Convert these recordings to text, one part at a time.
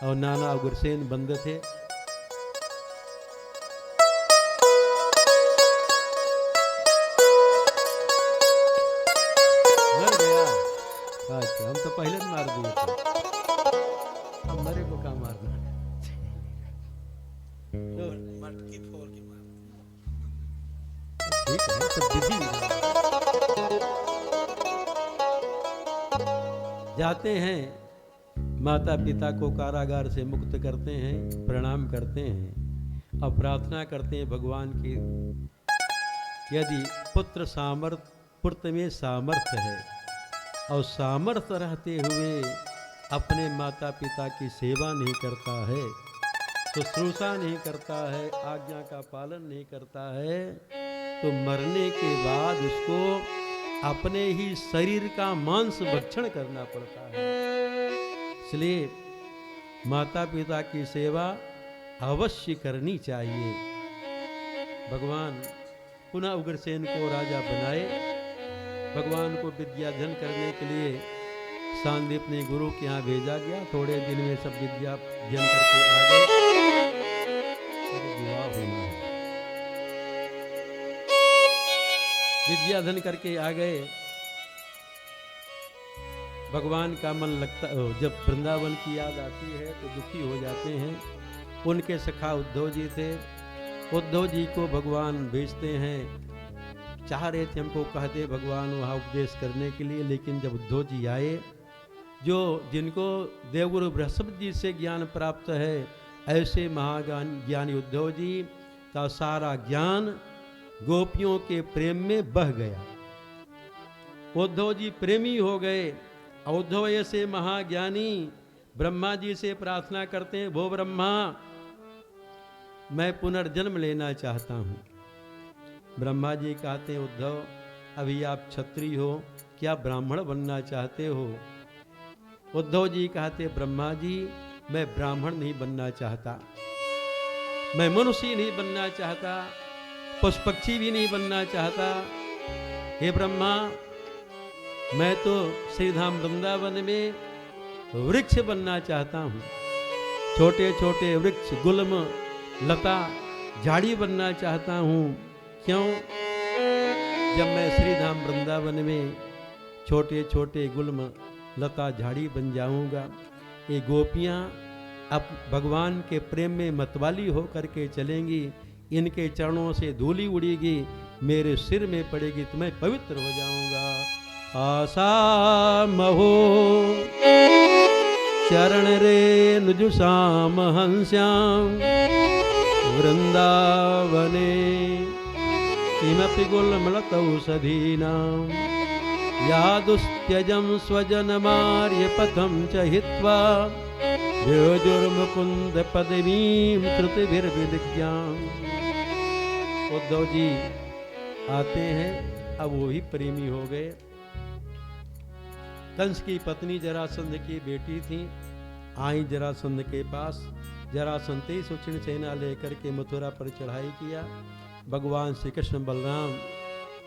और नाना उग्रसेन बंद थे। मर गया। अच्छा, हम तो पहले ही मार दिए थे, अब मरे को कहाँ मारना है। तो मटकी फोड़ के मार। ठीक है, सब विधि विधान है। जाते हैं, माता पिता को कारागार से मुक्त करते हैं, प्रणाम करते हैं और प्रार्थना करते हैं भगवान की, यदि पुत्र में सामर्थ्य है और सामर्थ्य रहते हुए अपने माता पिता की सेवा नहीं करता है, शुश्रूषा नहीं करता है, आज्ञा का पालन नहीं करता है, तो मरने के बाद उसको अपने ही शरीर का मांस भक्षण करना पड़ता है। इसलिए माता पिता की सेवा अवश्य करनी चाहिए। भगवान पुनः उग्रसेन को राजा बनाए। भगवान को विद्याधन करने के लिए सांदीप ने गुरु के यहाँ भेजा गया। थोड़े दिन में सब विद्या अध्ययन करके आ गए। विवाह होना है, विद्याधन करके आ गए। भगवान का मन लगता, जब वृंदावन की याद आती है तो दुखी हो जाते हैं। उनके सखा उद्धव जी थे, उद्धव जी को भगवान भेजते हैं। चाह रहे थे हमको कह दे भगवान वहाँ उपदेश करने के लिए, लेकिन जब उद्धव जी आए, जो जिनको देवगुरु बृहस्पति जी से ज्ञान प्राप्त है, ऐसे महाज्ञान ज्ञानी उद्धव जी का सारा ज्ञान गोपियों के प्रेम में बह गया। उद्धव जी प्रेमी हो गए। उद्धव ऐसे महाज्ञानी ब्रह्मा जी से प्रार्थना करते हैं, भो ब्रह्मा मैं पुनर्जन्म लेना चाहता हूँ। ब्रह्मा जी कहते हैं, उद्धव अभी आप क्षत्रिय हो, क्या ब्राह्मण बनना चाहते हो? उद्धव जी कहते, ब्रह्मा जी मैं ब्राह्मण नहीं बनना चाहता, मैं मनुष्य नहीं बनना चाहता, पशु पक्षी भी नहीं बनना चाहता। हे ब्रह्मा, मैं तो श्रीधाम वृंदावन में वृक्ष बनना चाहता हूँ। छोटे छोटे वृक्ष, गुल्म, लता, झाड़ी बनना चाहता हूँ। क्यों? जब मैं श्रीधाम वृंदावन में छोटे छोटे गुल्म, लता, झाड़ी बन जाऊंगा, ये गोपियाँ अब भगवान के प्रेम में मतवाली होकर के चलेंगी, इनके चरणों से धूली उड़ेगी, मेरे सिर में पड़ेगी तो मैं पवित्र हो जाऊंगा। आशा महो चरण रे नुजुषाम हंस्याम वृंदावने किमपि गुल्मलतौषधीनां यादुस्त्यजं स्वजनमार्य पथं च हित्वा व्योजुर्मुकुन्द पदवीं श्रुतिभिर्विदिज्ञाम्। उद्धव जी आते हैं, अब वो ही प्रेमी हो गए। कंस की पत्नी जरासंध की बेटी थी, आई जरासंध के पास। जरासंध ही सुचिन सेना लेकर के मथुरा पर चढ़ाई किया। भगवान श्री कृष्ण बलराम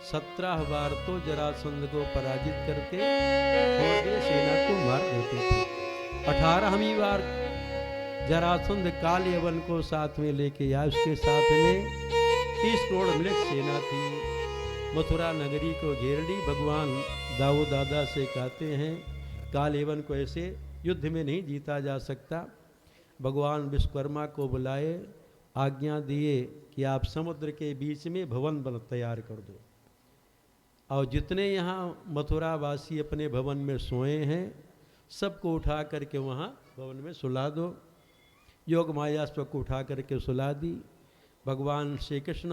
17 बार तो जरासंध को पराजित करके छोड़ दिए, सेना को मार देते थे। 18वीं बार जरासंध काल यवन को साथ में लेके आया। उसके साथ में 30 करोड़ मृग सेना थी। मथुरा नगरी को घेर ली। भगवान दाऊ दादा से कहते हैं, कालेवन को ऐसे युद्ध में नहीं जीता जा सकता। भगवान विश्वकर्मा को बुलाए, आज्ञा दिए कि आप समुद्र के बीच में भवन बन तैयार कर दो, और जितने यहाँ मथुरा वासी अपने भवन में सोए हैं सबको उठा करके वहाँ भवन में सुला दो। योग माया सबको उठा करके सुला दी। भगवान श्री कृष्ण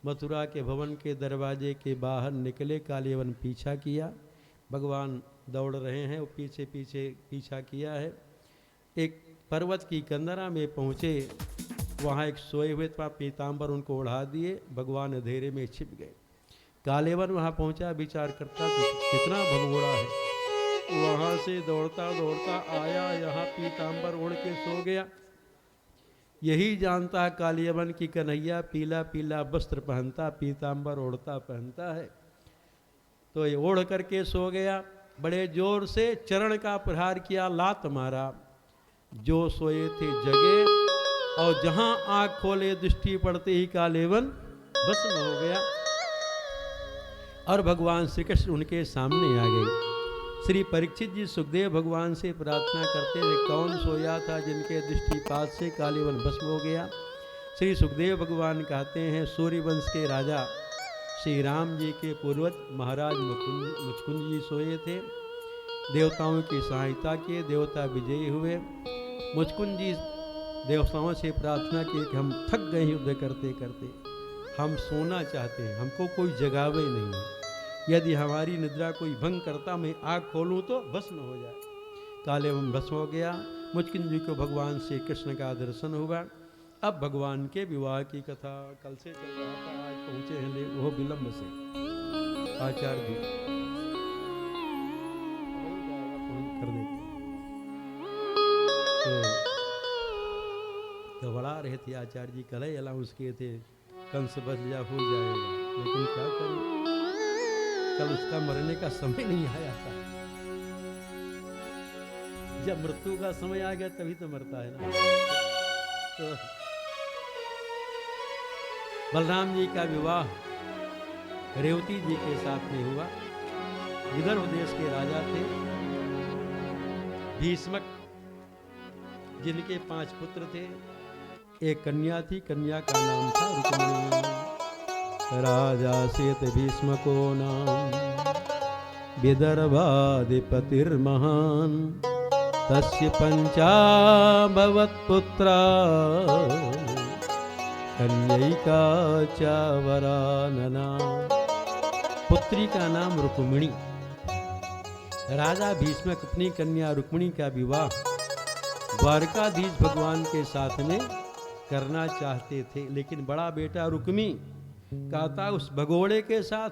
मथुरा के भवन के दरवाजे के बाहर निकले, कालेवन पीछा किया। भगवान दौड़ रहे हैं, वो पीछे पीछे पीछा किया है। एक पर्वत की कंदरा में पहुँचे, वहाँ एक सोए हुए था, पीताम्बर उनको उड़ा दिए, भगवान अंधेरे में छिप गए। कालेवन वहाँ पहुँचा, विचार करता कितना भगोड़ा है। वहाँ से दौड़ता दौड़ता आया, यहाँ पीताम्बर उड़ के सो गया। यही जानता है कालियवन की कन्हैया पीला पीला वस्त्र पहनता, पीताम्बर ओढ़ता पहनता है। तो ये ओढ़ करके सो गया। बड़े जोर से चरण का प्रहार किया, लात मारा। जो सोए थे जगे, और जहां आंख खोले दृष्टि पड़ते ही कालेवन भस्म हो गया। और भगवान श्री कृष्ण उनके सामने आ गए। श्री परीक्षित जी सुखदेव भगवान से प्रार्थना करते थे, कौन सोया था जिनके दृष्टिपात से कालेवन भस्म हो गया। श्री सुखदेव भगवान कहते हैं, सूर्यवंश के राजा श्री राम जी के पूर्वज महाराज मुचकुंद जी सोए थे। देवताओं की सहायता के देवता विजयी हुए। मुचकुंद जी देवताओं से प्रार्थना की कि हम थक गए युद्ध करते करते, हम सोना चाहते हैं, हमको कोई जगावे नहीं, यदि हमारी निद्रा कोई भंग करता, मैं आँख खोलूं तो भस्म हो जाए। कालेवन भस्म हो गया। मुचकुंद जी को भगवान श्री कृष्ण का दर्शन हुआ। अब भगवान के विवाह की कथा कल से चल रहा था, आज पहुंचे हैं वो विलंब से आचार्य जी कर देते तो घबरा रहे थे आचार्य जी, कल अलाउंस किए थे कंस बच जा हो जाएगा, लेकिन क्या करें, कल उसका मरने का समय नहीं आया था। जब मृत्यु का समय आ गया तभी तो मरता है ना। तो बलराम जी का विवाह रेवती जी के साथ में हुआ। विदर्भ देश के राजा थे भीष्मक, जिनके 5 पुत्र थे। एक कन्या थी, कन्या का नाम था रुक्मिणी। राजा सेत भीष्मको नाम, विदर्भाधिपतिर्महान, तस्य 5 पुत्रा, कन्यैका च वरानना। पुत्री का नाम रुक्मिणी। राजा भीष्मक अपनी कन्या रुक्मिणी का विवाह द्वारकाधीश भगवान के साथ में करना चाहते थे, लेकिन बड़ा बेटा रुक्मी कहता उस भगोड़े के साथ,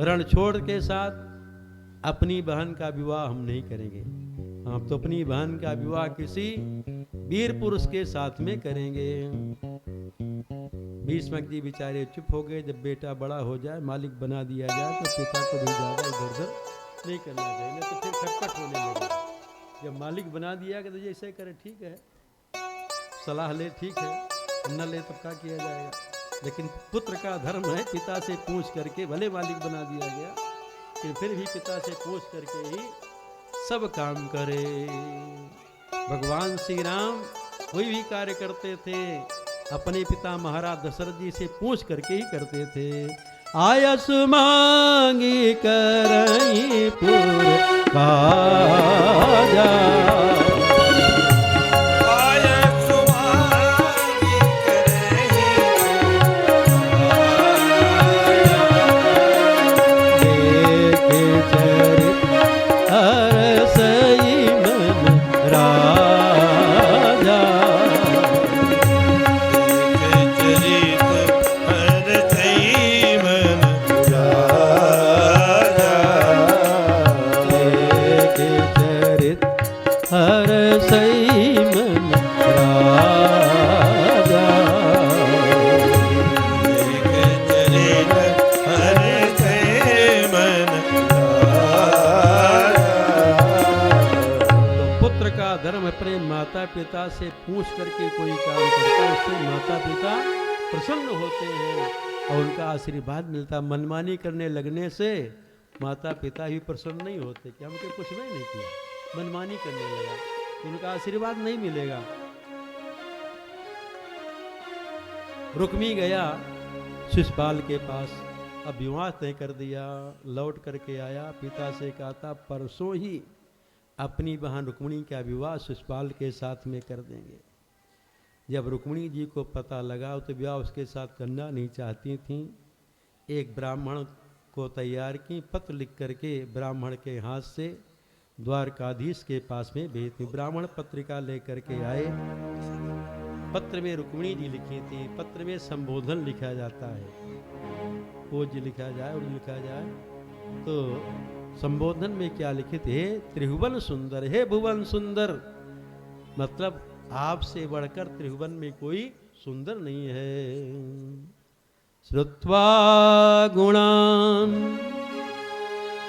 रणछोड़ के साथ अपनी बहन का विवाह हम नहीं करेंगे, हम तो अपनी बहन का विवाह किसी वीर पुरुष के साथ में करेंगे। भीष्मक जी बेचारे चुप हो गए। जब बेटा बड़ा हो जाए, मालिक बना दिया जाए, तो पिता को भी ज्यादा इधर उधर नहीं करना चाहिए, नहीं तो फिर खटपट होने लगे। जब मालिक बना दिया कि तो जैसे करे ठीक है, सलाह ले ठीक है, न ले तब क्या किया जाएगा। लेकिन पुत्र का धर्म है पिता से पूछ करके, भले मालिक बना दिया गया लेकिन फिर भी पिता से पूछ करके ही सब काम करे। भगवान श्री राम कोई भी कार्य करते थे अपने पिता महाराज दशरथ जी से पूछ करके ही करते थे। आयस मांगी करई पुर काजा, पिता से पूछ करके कोई काम करता है, उससे माता पिता प्रसन्न होते हैं और उनका आशीर्वाद मिलता। मनमानी करने लगने से माता पिता ही प्रसन्न नहीं होते कि हमको कुछ नहीं किया, मनमानी करने लगा तो उनका आशीर्वाद नहीं मिलेगा। रुक्मी गया शिशुपाल के पास, अब विवाह तय कर दिया, लौट करके आया, पिता से कहा था परसों ही अपनी बहन रुक्मिणी का विवाह शिशुपाल के साथ में कर देंगे। जब रुक्मिणी जी को पता लगा तो विवाह उसके साथ करना नहीं चाहती थी। एक ब्राह्मण को तैयार की, पत्र लिख करके ब्राह्मण के हाथ से द्वारकाधीश के पास में भेजती। ब्राह्मण पत्रिका लेकर के आए। पत्र में रुक्मिणी जी लिखी थी। पत्र में संबोधन लिखा जाता है, वो जी लिखा जाए और लिखा जाए तो संबोधन में क्या लिखित है? त्रिभुवन सुंदर, हे भुवन सुंदर, मतलब आपसे बढ़कर त्रिभुवन में कोई सुंदर नहीं है। श्रुत्वा गुणान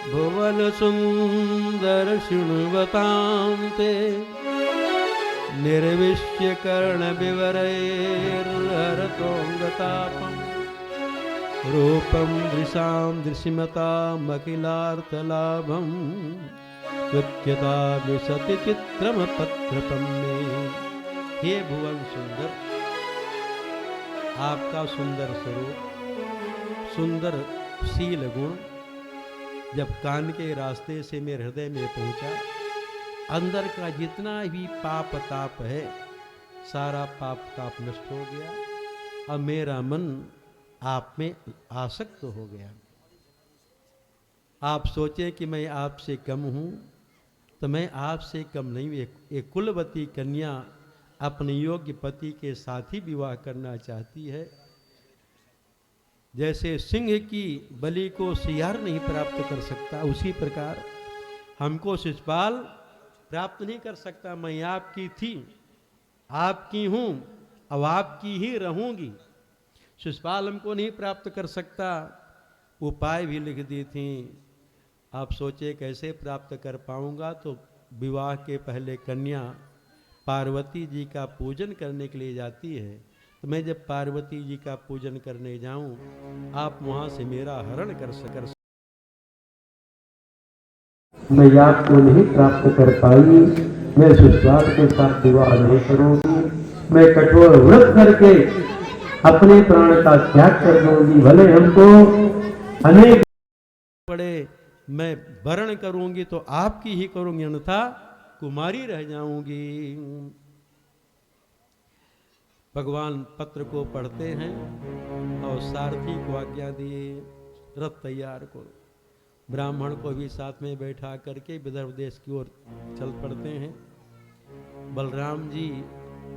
भुवन सुंदर शृण्वतां ते, निर्विश्य कर्ण विवरैर्हरतोऽङ्गतापम् रूपं दृशां दृशिमतामखिलार्थलाभं कृत्यता विशति चित्रमपत्रपं मे। हे भुवन सुंदर, आपका सुंदर स्वरूप, सुंदर शील गुण जब कान के रास्ते से मेरे हृदय में पहुंचा, अंदर का जितना भी पाप ताप है सारा पाप ताप नष्ट हो गया। अब मेरा मन आप में आसक्त हो गया। आप सोचें कि मैं आपसे कम हूं, तो मैं आपसे कम नहीं। एक कुलवती कन्या अपने योग्य पति के साथ ही विवाह करना चाहती है। जैसे सिंह की बलि को सियार नहीं प्राप्त कर सकता, उसी प्रकार हमको शिशुपाल प्राप्त नहीं कर सकता। मैं आपकी थी, आपकी हूं, अब आपकी ही रहूंगी। शिशुपाल हमको नहीं प्राप्त कर सकता। उपाय भी लिख दी थी। आप सोचे कैसे प्राप्त कर पाऊंगा, तो विवाह के पहले कन्या पार्वती जी का पूजन करने के लिए जाती है। तो मैं जब पार्वती जी का पूजन करने जाऊं, आप वहां से मेरा हरण कर सकर, मैं आपको नहीं प्राप्त कर पाई। मैं शिशुपाल के साथ विवाह नहीं करूंगी। मैं कठोर व्रत करके अपने प्राण का त्याग कर दूंगी। भले हमको अनेक पड़े, मैं वरण करूंगी तो आपकी ही करूंगी, अन्यथा कुमारी रह जाऊंगी। भगवान पत्र को पढ़ते हैं और सारथी को आज्ञा दिए रथ तैयार करो। ब्राह्मण को भी साथ में बैठा करके विदर्भ देश की ओर चल पड़ते हैं। बलराम जी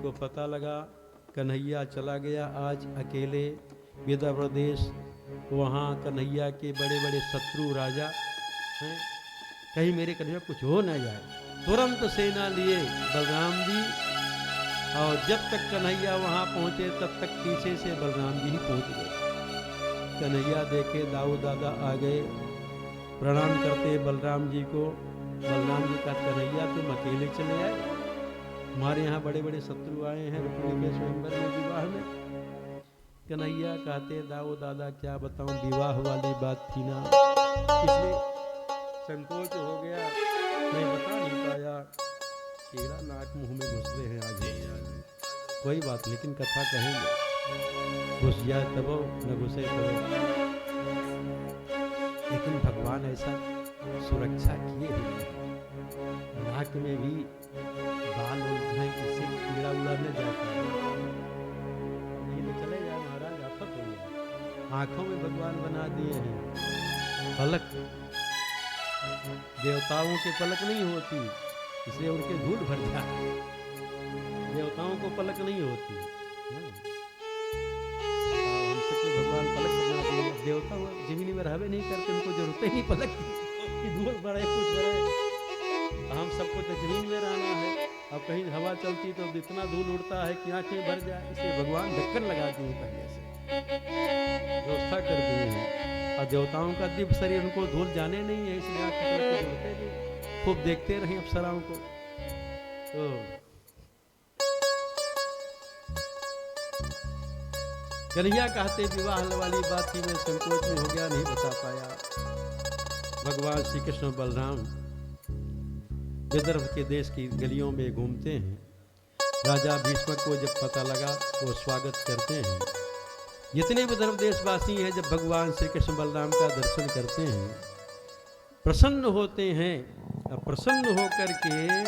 को पता लगा कन्हैया चला गया आज अकेले विदर्भ देश। वहाँ कन्हैया के बड़े बड़े शत्रु राजा हैं, कहीं मेरे कन्हैया कुछ हो न जाए। तुरंत सेना लिए बलराम जी, और जब तक कन्हैया वहाँ पहुँचे तब तक पीछे से बलराम जी ही पहुँच गए। कन्हैया देखे दाऊ दादा आ गए, प्रणाम करते बलराम जी को। बलराम जी का कन्हैया तुम अकेले चले आए, हमारे यहाँ बड़े बड़े शत्रु आए हैं रुक्मिणी के स्वयंवर में विवाह में। कन्हैया कहते दाऊ दादा क्या बताऊं, विवाह वाली बात थी ना, इसलिए संकोच हो गया, मैं बता नहीं पाया। कीड़ा नाक मुंह में घुस रहे हैं आज। कोई बात, लेकिन कथा कहेंगे। घुस जाए तब न घुसे तब, लेकिन भगवान ऐसा सुरक्षा किए हुए हैं। नाक में भी बाल उलझे, इससे कीड़ा उड़ा न जाता है, नहीं तो चले जाए महाराज, आफत हो जाए। आंखों में भगवान बना दिए हैं पलक, देवताओं के पलक नहीं होती, इसलिए उनके धूल भर जाए। देवताओं को पलक नहीं होती, हमसे भगवान पलक बना दिए। देवता जमीन में रहवे नहीं करते, उनको जरूरत ही नहीं पलक की, धूल बढ़े कुछ बढ़े। हम सबको तो जमीन में रहना है। अब कहीं हवा चलती तो इतना धूल उड़ता है कि आंखें भर जाए, इसलिए भगवान ढक्कन लगा दिए, पहले से व्यवस्था कर दिए हैं। और देवताओं का दिव्य शरीर, उनको धूल जाने नहीं है, इसलिए आंखें जोड़ते भी खूब देखते रहे अप्सराओं को। तो कन्हैया कहते विवाह वाली बात थी, मैं संकोच में हो गया, नहीं बता पाया। भगवान श्री कृष्ण बलराम विदर्भ के देश की गलियों में घूमते हैं। राजा भीष्म को जब पता लगा वो स्वागत करते हैं। जितने विदर्भ देशवासी हैं जब भगवान श्री कृष्ण बलराम का दर्शन करते हैं प्रसन्न होते हैं। अब प्रसन्न होकर के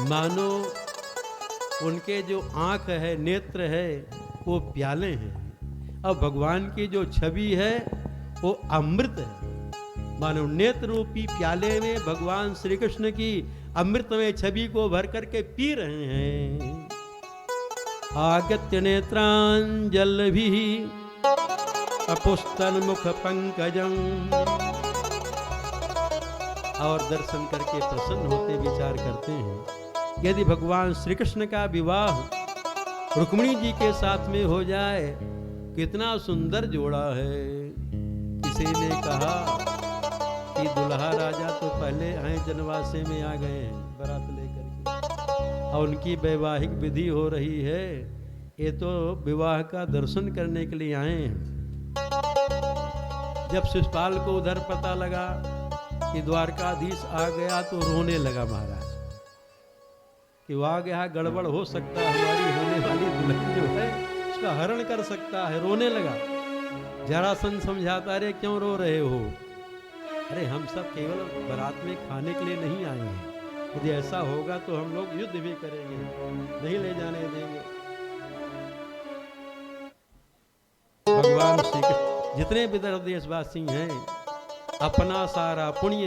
मानो उनके जो आँख है, नेत्र है, वो प्याले हैं। अब भगवान की जो छवि है वो अमृत है। मानो नेत्र रूपी प्याले में भगवान श्री कृष्ण की अमृतमय छवि को भर करके पी रहे हैं। आगत्य नेत्रांजल भी अपुस्तन मुख पंकजं, और दर्शन करके प्रसन्न होते विचार करते हैं, यदि भगवान श्री कृष्ण का विवाह रुक्मिणी जी के साथ में हो जाए, कितना सुंदर जोड़ा है। किसी ने कहा कि दुल्हा राजा तो पहले हैं जनवासे में आ गए हैं बारात लेकर के, और उनकी वैवाहिक विधि हो रही है, ये तो विवाह का दर्शन करने के लिए आए हैं। जब शिषपाल को उधर पता लगा कि द्वारकाधीश आ गया तो रोने लगा महाराज कि वो आ गया, गड़बड़ हो सकता है, हमारी होने वाली दुल्हन जो है उसका हरण कर सकता है। रोने लगा। जरासंध समझाता, अरे क्यों रो रहे हो? अरे हम सब केवल बारात में खाने के लिए नहीं आए हैं, यदि ऐसा होगा तो हम लोग युद्ध भी करेंगे, नहीं ले जाने देंगे। भगवान श्री कृष्ण जितने विदर्भ देशवासी हैं अपना सारा पुण्य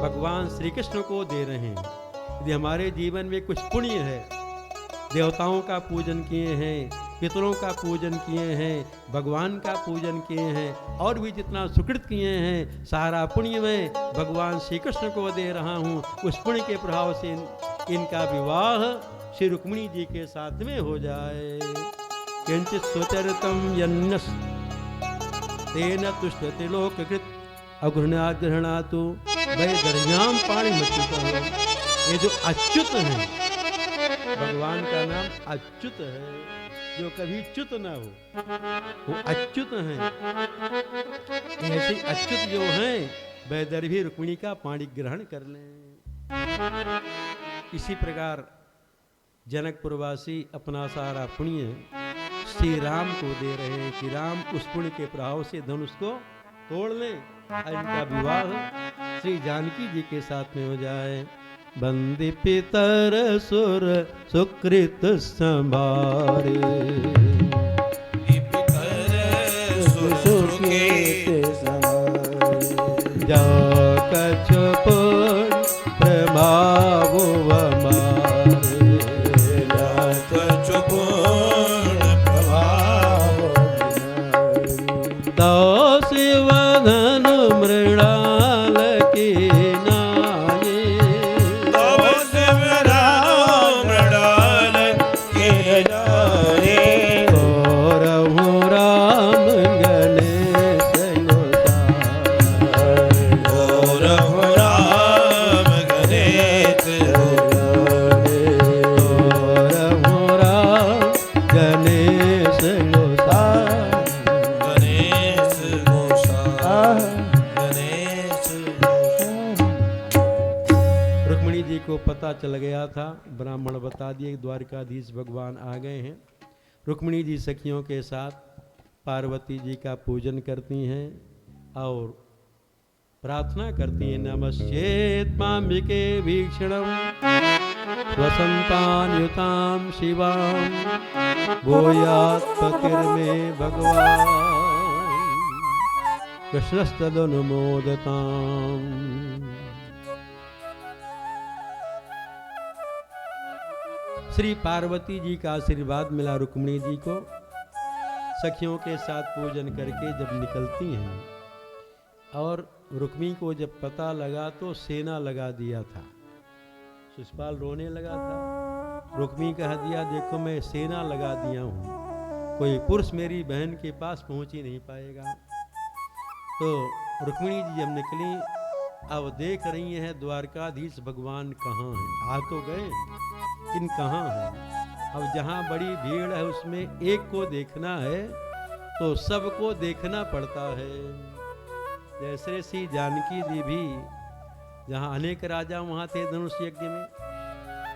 भगवान श्री कृष्ण को दे रहे हैं। यदि हमारे जीवन में कुछ पुण्य है, देवताओं का पूजन किए हैं, पितरों का पूजन किए हैं, भगवान का पूजन किए हैं, और भी जितना सुकृत किए हैं, सारा पुण्य मैं भगवान श्री कृष्ण को दे रहा हूँ। उस पुण्य के प्रभाव से इनका विवाह श्री रुक्मिणी जी के साथ में हो जाए। किंचित सुचरितम यन्नस तेन तुष्टते लोककृत अगृहणातु वैदर्याम पाणी मच्युत। ये जो अच्युत है, भगवान का नाम अच्युत है, जो कभी च्युत ना हो, वो अच्युत हैं। ऐसे अच्युत जो हैं वैदर्भी रुक्मिणी का पाणी ग्रहण कर लें। इसी प्रकार जनकपुरवासी अपना सारा पुण्य श्री राम को दे रहे हैं कि राम उस पुण्य के प्रभाव से धनुष को तोड़ लें, इनका विवाह श्री जानकी जी के साथ में हो जाए। बंदी पितर सुर सुकृत संभारे, जा कछु पुण्य प्रभाव हमारे, जा कछु पुण्य प्रभाव दास वदन मृणाल की पता चल गया था। ब्राह्मण बता दिए द्वारकाधीश भगवान आ गए हैं। रुक्मिणी जी सखियों के साथ पार्वती जी का पूजन करती हैं और प्रार्थना करती हैं, नमश्चेत माम्बिके वीक्षणम वसंतान्युताम शिवाम भूयात् पतिर्मे भगवान कृष्णस्तदनुमोदताम। श्री पार्वती जी का आशीर्वाद मिला रुक्मिणी जी को। सखियों के साथ पूजन करके जब निकलती हैं और रुक्मिणी को जब पता लगा तो सेना लगा दिया था। शिषपाल रोने लगा था। रुक्मिणी कह दिया, देखो मैं सेना लगा दिया हूँ, कोई पुरुष मेरी बहन के पास पहुँच ही नहीं पाएगा। तो रुक्मिणी जी जब निकली, अब देख रही हैं द्वारकाधीश भगवान कहाँ हैं। आ तो गए, इन कहाँ हैं। अब जहाँ बड़ी भीड़ है उसमें एक को देखना है तो सबको देखना पड़ता है। जैसे श्री जानकी जी भी, जहाँ अनेक राजा वहाँ थे धनुष यज्ञ में,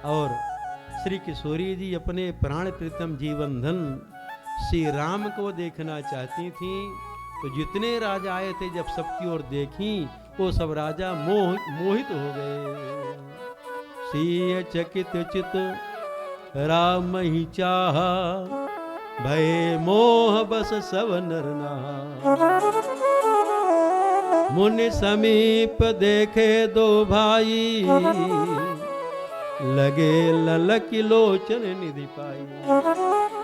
और श्री किशोरी जी अपने प्राण प्रीतम जीवन धन श्री राम को देखना चाहती थी। तो जितने राजा आए थे जब सबकी ओर देखी, वो सब राजा मोहित हो गए। सिय चकित चित राम ही चाहा, भय मोह बस सब नर नाहा। मुनि समीप देखे दो भाई, लगे ललक लोचन निधि पाई।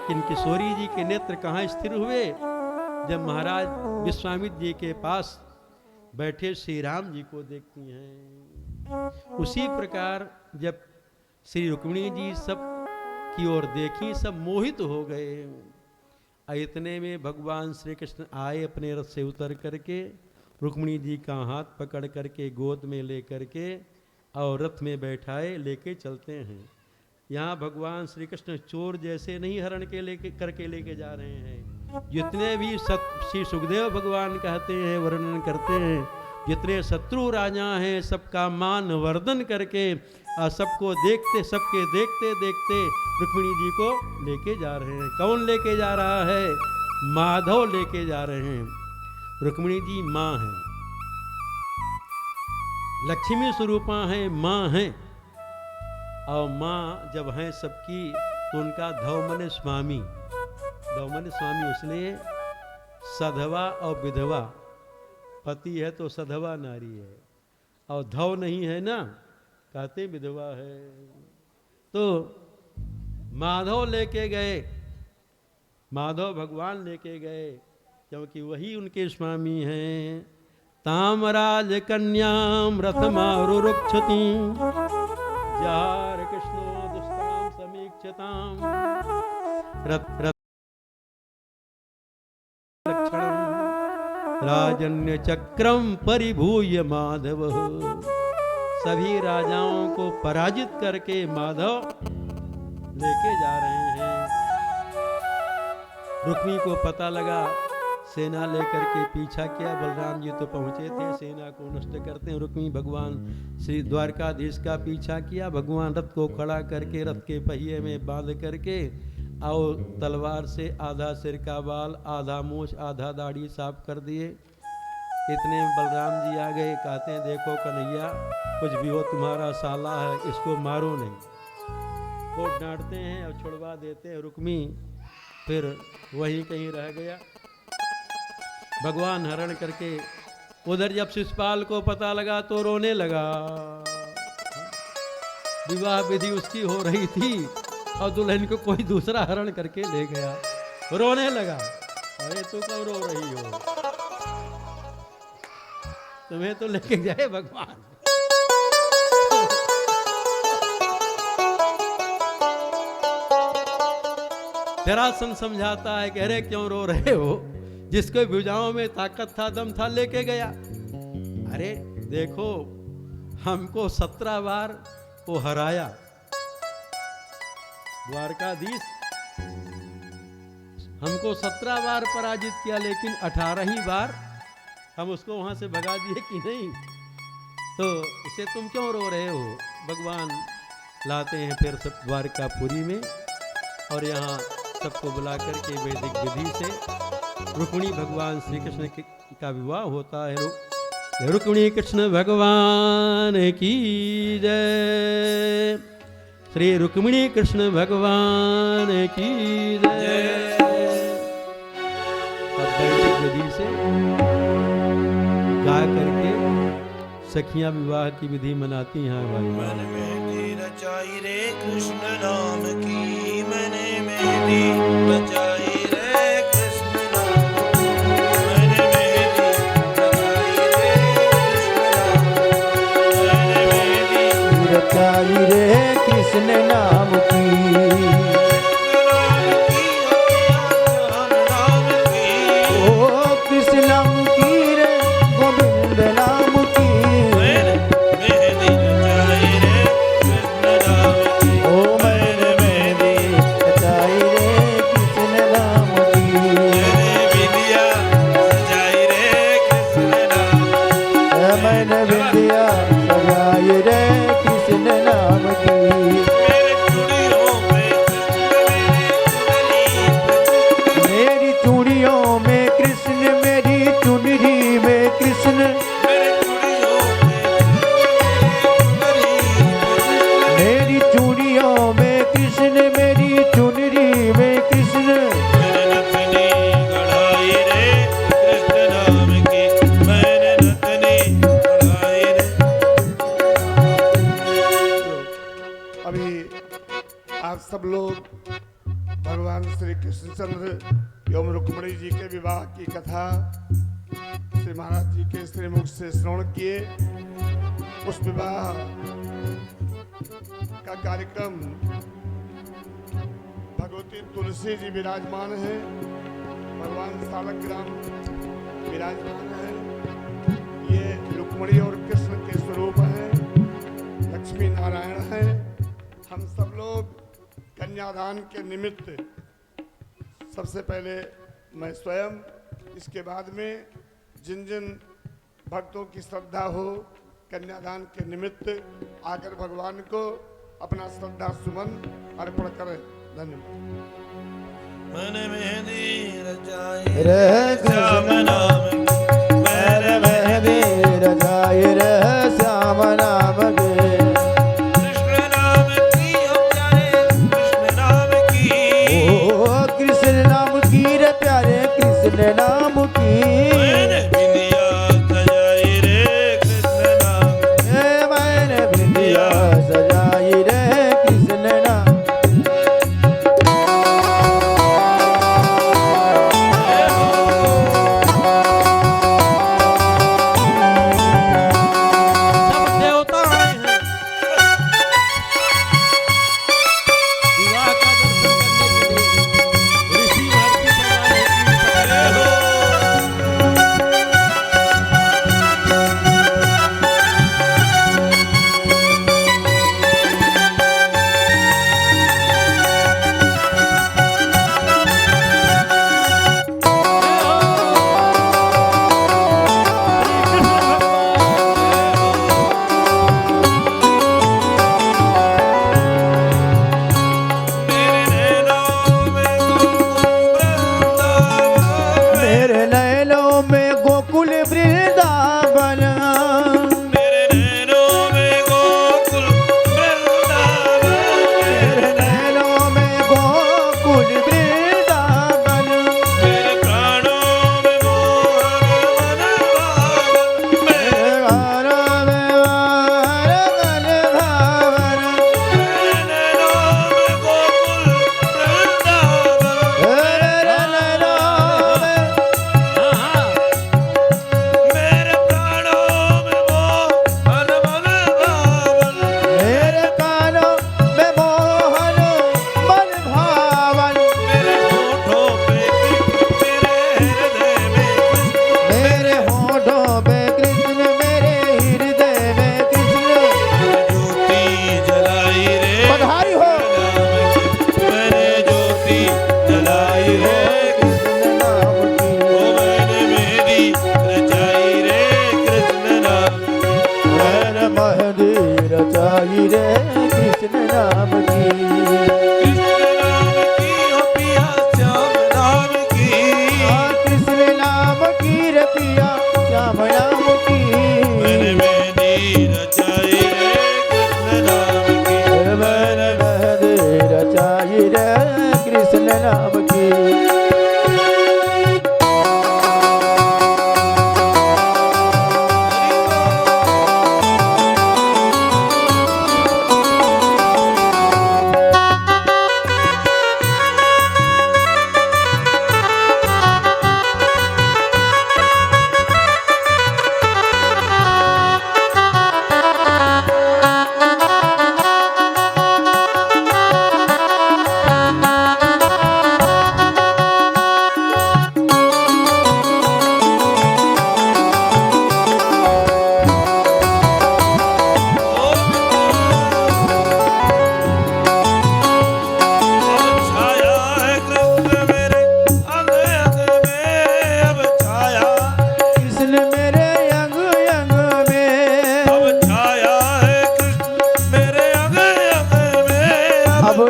किन किशोरी जी के नेत्र कहाँ स्थिर हुए? जब महाराज विश्वामित्र जी के पास बैठे श्री राम जी को देखती हैं। उसी प्रकार जब श्री रुक्मिणी जी सब की ओर देखी, सब मोहित हो गए। इतने में भगवान श्री कृष्ण आए अपने रथ से उतर करके, रुक्मिणी जी का हाथ पकड़ करके गोद में ले करके और रथ में बैठाए लेके चलते हैं। यहाँ भगवान श्री कृष्ण चोर जैसे नहीं हरण के लेके करके लेके जा रहे हैं। जितने भी श्री सुखदेव भगवान कहते हैं, वर्णन करते हैं, जितने शत्रु राजा हैं सबका मान वर्धन करके सबको देखते, सबके देखते देखते रुक्मिणी जी को लेके जा रहे हैं। कौन लेके जा रहा है? माधव लेके जा रहे हैं। रुक्मिणी जी माँ हैं, लक्ष्मी स्वरूपा हैं, माँ हैं। और माँ जब हैं सबकी तो उनका धव मने स्वामी, धव मने स्वामी, इसलिए सधवा और विधवा, पति है तो सधवा नारी है, और धव नहीं है ना, कहते विधवा है। तो माधव लेके गए, माधव भगवान लेके गए, क्योंकि वही उनके स्वामी हैं। तामराज कन्याम रथमारुरुक्षति जार कृष्णो दुष्टाम समीक्षताम राजन्य चक्रम परिभूय माधव। सभी राजाओं को पराजित करके माधव लेके जा रहे हैं। रुक्मी को पता लगा, सेना लेकर के पीछा किया। बलराम जी तो पहुंचे थे सेना को नष्ट करते हैं। रुक्मी भगवान श्री द्वारकाधीश का पीछा किया। भगवान रथ को खड़ा करके रथ के पहिए में बांध करके और तलवार से आधा सिर का बाल, आधा मूछ, आधा दाढ़ी साफ कर दिए। इतने बलराम जी आ गए, कहते हैं देखो कन्हैया, कुछ भी हो तुम्हारा साला है, इसको मारो नहीं। वो डांटते हैं और छुड़वा देते हैं। रुक्मी फिर वहीं कहीं रह गया। भगवान हरण करके उधर जब शिशुपाल को पता लगा तो रोने लगा। विवाह विधि उसकी हो रही थी और दुल्हन को कोई दूसरा हरण करके ले गया। रोने लगा, अरे तू कब रो रही हो, तुम्हें तो लेके जाए भगवान। जरासंध समझाता है, कह रहे क्यों रो रहे हो, जिसके भुजाओं में ताकत था, दम था, लेके गया। अरे देखो, हमको 17 बार वो हराया द्वारकाधीश, हमको 17 बार पराजित किया, लेकिन 18ही बार हम उसको वहां से भगा दिए कि नहीं। तो इसे तुम क्यों रो रहे हो। भगवान लाते हैं फिर सब द्वारकापुरी में, और यहाँ सबको बुला करके वैदिक विधि से रुक्मिणी भगवान श्री कृष्ण का विवाह होता है। रुक्मिणी कृष्ण भगवान की जय। श्री रुक्मिणी कृष्ण भगवान की जय। सब वैदिक विधि से गा करके सखियां विवाह की विधि मनाती हैं। मन में रचाई रे कृष्ण नाम की, मैंने मेहंदी रचाई रे कृष्ण नाम की, मैंने मेहंदी रचाई रे कृष्ण नाम की, ओ कृष्ण नाम की रे गोविंद नाम की, सब लोग भगवान श्री कृष्णचंद्र एवं रुक्मिणी जी के विवाह की कथा श्री महाराज जी के श्रीमुख से श्रवण किए। उस विवाह का कार्यक्रम भगवती तुलसी जी विराजमान है, भगवान सालग्राम विराजमान है। ये रुक्मिणी और कृष्ण के स्वरूप हैं, लक्ष्मी नारायण हैं। हम सब लोग कन्यादान के निमित्त सबसे पहले मैं स्वयं, इसके बाद में जिन जिन भक्तों की श्रद्धा हो कन्यादान के निमित्त आकर भगवान को अपना श्रद्धा सुमन अर्पण करें। धन्यवाद। मन मेहंदी रचाई रे श्याम नाम की, मैंने मेहंदी रचाई रे श्याम नाम की। कृष्ण नाम की हो प्यारे कृष्ण नाम की, ओ कृष्ण नाम की रे प्यारे कृष्ण नाम की। मैंने बिंदिया सजाई रे कृष्ण नाम, मैंने बिंदिया सजाई रे कृष्ण नाम।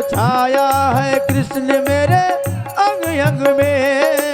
छाया है कृष्ण मेरे अंग अंग में।